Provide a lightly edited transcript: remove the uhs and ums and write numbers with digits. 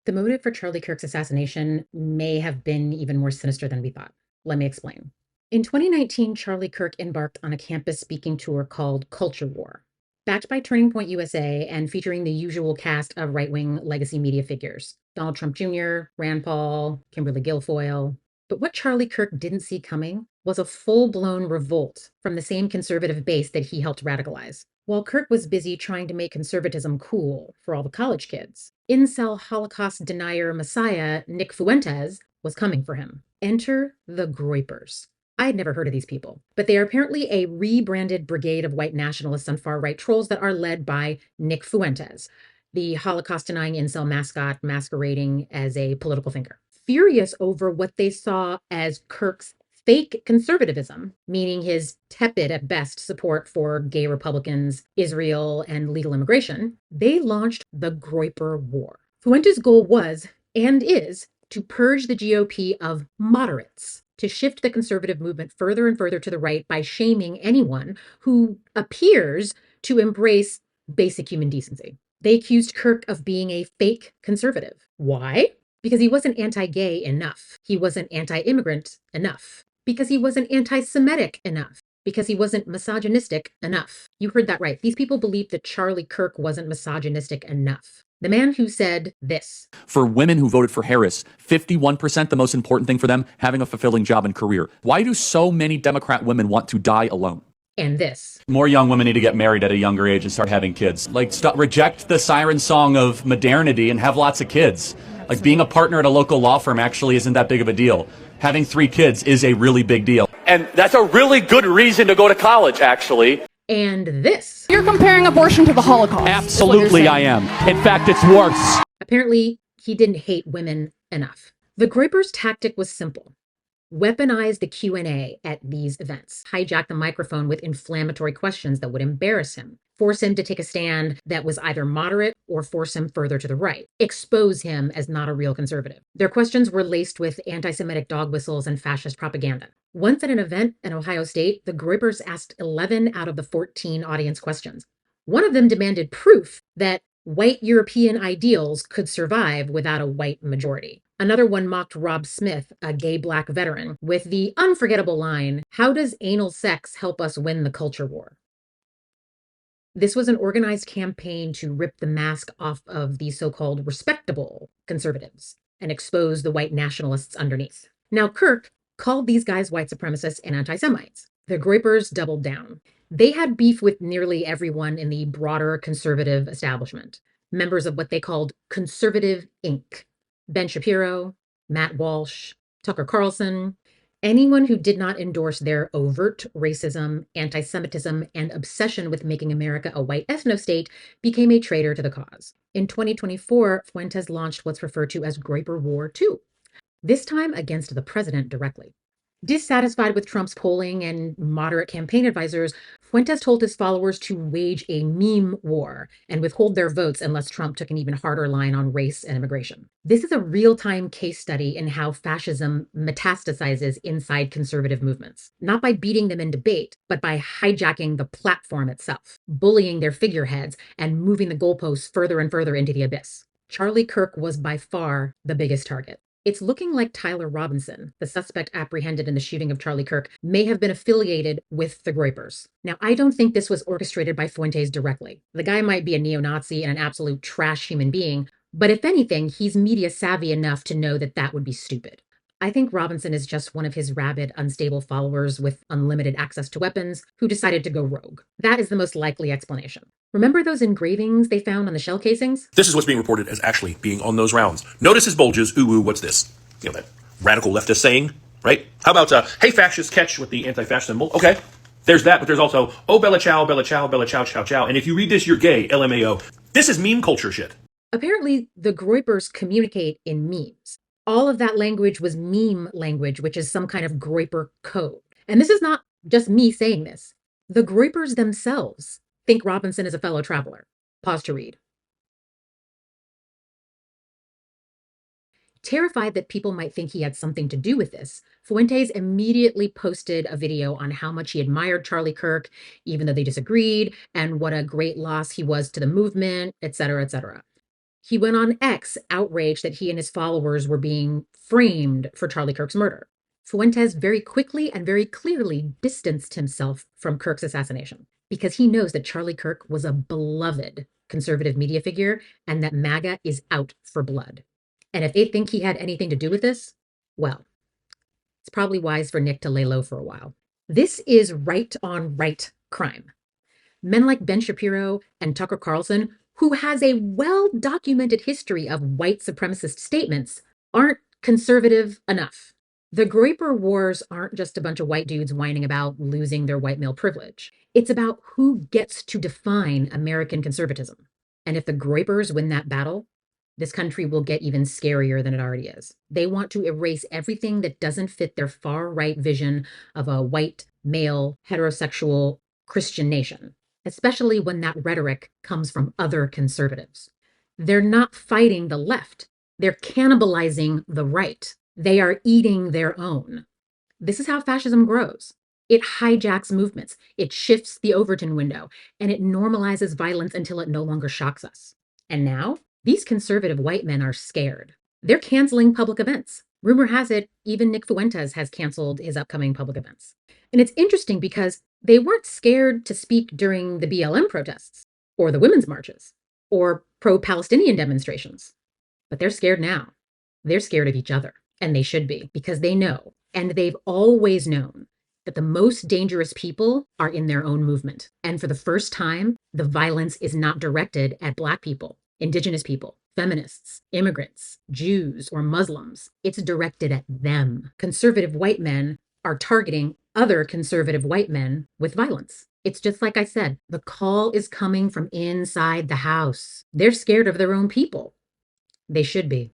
The motive for Charlie Kirk's assassination may have been even more sinister than we thought. Let me explain. In 2019, Charlie Kirk embarked on a campus speaking tour called Culture War, backed by Turning Point USA and featuring the usual cast of right wing legacy media figures Donald Trump Jr., Rand Paul, Kimberly Guilfoyle. But what Charlie Kirk didn't see coming was a full blown revolt from the same conservative base that he helped radicalize. While Kirk was busy trying to make conservatism cool for all the college kids, incel Holocaust denier messiah Nick Fuentes was coming for him. Enter the Groypers. I had never heard of these people, but they are apparently a rebranded brigade of white nationalists and far right trolls that are led by Nick Fuentes, the Holocaust denying incel mascot masquerading as a political thinker. Furious over what they saw as Kirk's fake conservatism, meaning his tepid at best support for gay Republicans, Israel, and legal immigration, they launched the Groyper War. Fuentes' goal was, and is, to purge the GOP of moderates, to shift the conservative movement further and further to the right by shaming anyone who appears to embrace basic human decency. They accused Kirk of being a fake conservative. Why? Because he wasn't anti-gay enough. He wasn't anti-immigrant enough. Because he wasn't anti-Semitic enough. Because he wasn't misogynistic enough. You heard that right. These people believed that Charlie Kirk wasn't misogynistic enough. The man who said this. For women who voted for Harris, 51% the most important thing for them, having a fulfilling job and career. Why do so many Democrat women want to die alone? And this. More young women need to get married at a younger age and start having kids. Reject the siren song of modernity and have lots of kids. Being a partner at a local law firm actually isn't that big of a deal. Having 3 kids is a really big deal. And that's a really good reason to go to college, actually. And this. You're comparing abortion to the Holocaust. Absolutely, I am. In fact, it's worse. Apparently, he didn't hate women enough. The Groyper's tactic was simple. Weaponize the Q&A at these events, hijack the microphone with inflammatory questions that would embarrass him, force him to take a stand that was either moderate or force him further to the right, expose him as not a real conservative. Their questions were laced with anti-Semitic dog whistles and fascist propaganda. Once at an event in Ohio State, the Groypers asked 11 out of the 14 audience questions. One of them demanded proof that white European ideals could survive without a white majority. Another one mocked Rob Smith, a gay black veteran, with the unforgettable line, "How does anal sex help us win the culture war?" This was an organized campaign to rip the mask off of the so-called respectable conservatives and expose the white nationalists underneath. Now, Kirk called these guys white supremacists and anti-Semites. The Groypers doubled down. They had beef with nearly everyone in the broader conservative establishment, members of what they called Conservative Inc. Ben Shapiro, Matt Walsh, Tucker Carlson, anyone who did not endorse their overt racism, anti-Semitism, and obsession with making America a white ethno-state became a traitor to the cause. In 2024, Fuentes launched what's referred to as Groyper War 2, this time against the president directly. Dissatisfied with Trump's polling and moderate campaign advisors, Fuentes told his followers to wage a meme war and withhold their votes unless Trump took an even harder line on race and immigration. This is a real-time case study in how fascism metastasizes inside conservative movements, not by beating them in debate, but by hijacking the platform itself, bullying their figureheads, and moving the goalposts further and further into the abyss. Charlie Kirk was by far the biggest target. It's looking like Tyler Robinson, the suspect apprehended in the shooting of Charlie Kirk, may have been affiliated with the Groypers. Now, I don't think this was orchestrated by Fuentes directly. The guy might be a neo-Nazi and an absolute trash human being, but if anything, he's media savvy enough to know that that would be stupid. I think Robinson is just one of his rabid, unstable followers with unlimited access to weapons who decided to go rogue. That is the most likely explanation. Remember those engravings they found on the shell casings? This is what's being reported as actually being on those rounds. Notice his bulges. Ooh, what's this? You know, that radical leftist saying, right? How about, hey, fascist, catch with the anti-fascist symbol? Okay, there's that, but there's also, oh, Bella Ciao, Bella Ciao, Bella Ciao, Ciao, Ciao. And if you read this, you're gay, LMAO. This is meme culture shit. Apparently, the Groypers communicate in memes. All of that language was meme language, which is some kind of Groyper code. And this is not just me saying this. The Groypers themselves think Robinson is a fellow traveler. Pause to read. Terrified that people might think he had something to do with this, Fuentes immediately posted a video on how much he admired Charlie Kirk, even though they disagreed, and what a great loss he was to the movement, etc., etc. He went on X, outraged that he and his followers were being framed for Charlie Kirk's murder. Fuentes very quickly and very clearly distanced himself from Kirk's assassination because he knows that Charlie Kirk was a beloved conservative media figure and that MAGA is out for blood. And if they think he had anything to do with this, well, it's probably wise for Nick to lay low for a while. This is right on right crime. Men like Ben Shapiro and Tucker Carlson, who has a well-documented history of white supremacist statements, aren't conservative enough. The Groyper Wars aren't just a bunch of white dudes whining about losing their white male privilege. It's about who gets to define American conservatism. And if the Groypers win that battle, this country will get even scarier than it already is. They want to erase everything that doesn't fit their far-right vision of a white, male, heterosexual Christian nation, especially when that rhetoric comes from other conservatives. They're not fighting the left. They're cannibalizing the right. They are eating their own. This is how fascism grows. It hijacks movements. It shifts the Overton window, and it normalizes violence until it no longer shocks us. And now, these conservative white men are scared. They're canceling public events. Rumor has it, even Nick Fuentes has canceled his upcoming public events. And it's interesting because they weren't scared to speak during the BLM protests, or the women's marches, or pro-Palestinian demonstrations. But they're scared now. They're scared of each other, and they should be, because they know, and they've always known, that the most dangerous people are in their own movement. And for the first time, the violence is not directed at Black people, Indigenous people, feminists, immigrants, Jews, or Muslims. It's directed at them. Conservative white men are targeting other conservative white men with violence. It's just like I said, the call is coming from inside the house. They're scared of their own people. They should be.